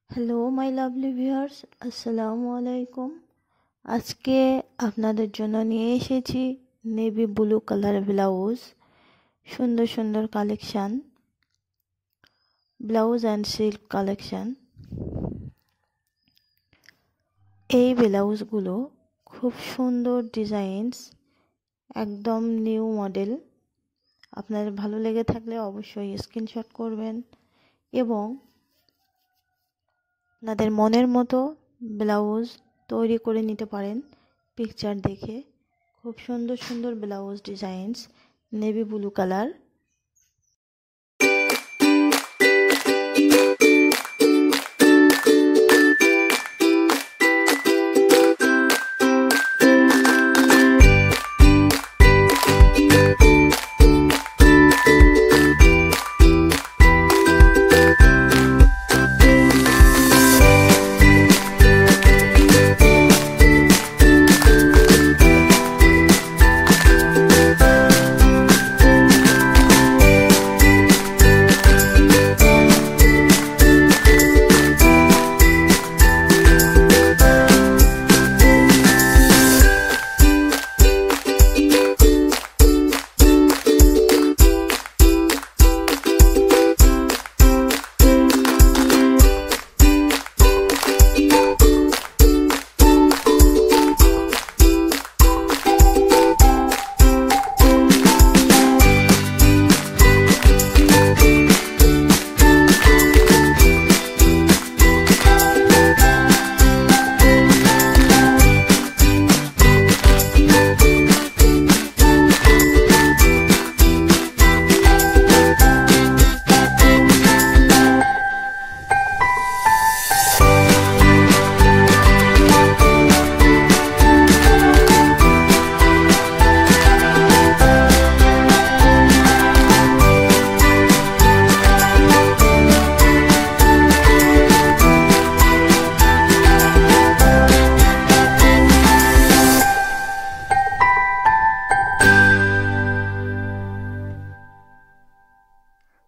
Hello my lovely viewers, আসসালামু আলাইকুম। আজকে আপনাদের জন্য নিয়ে এসেছি নেভি ব্লু কালার ব্লাউজ। সুন্দর সুন্দর collection, blouse and silk collection. এই ব্লাউজগুলো খুব সুন্দর ডিজাইনস, একদম নিউ মডেল। আপনাদের ভালো লেগে থাকলে অবশ্যই স্ক্রিনশট করবেন এবং আপনাদের মনের মতো ব্লাউজ তৈরি করে নিতে পারেন পিকচার দেখে। খুব সুন্দর সুন্দর blouse designs, navy blue colour.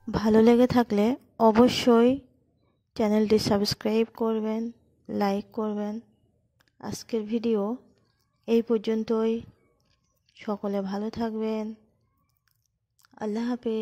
ভালো লেগে থাকলে অবশ্যই চ্যানেলটি সাবস্ক্রাইব করবেন, লাইক করবেন। আজকের ভিডিও এই পর্যন্তই। সকলে ভালো থাকবেন। আল্লাহ হাফেজ।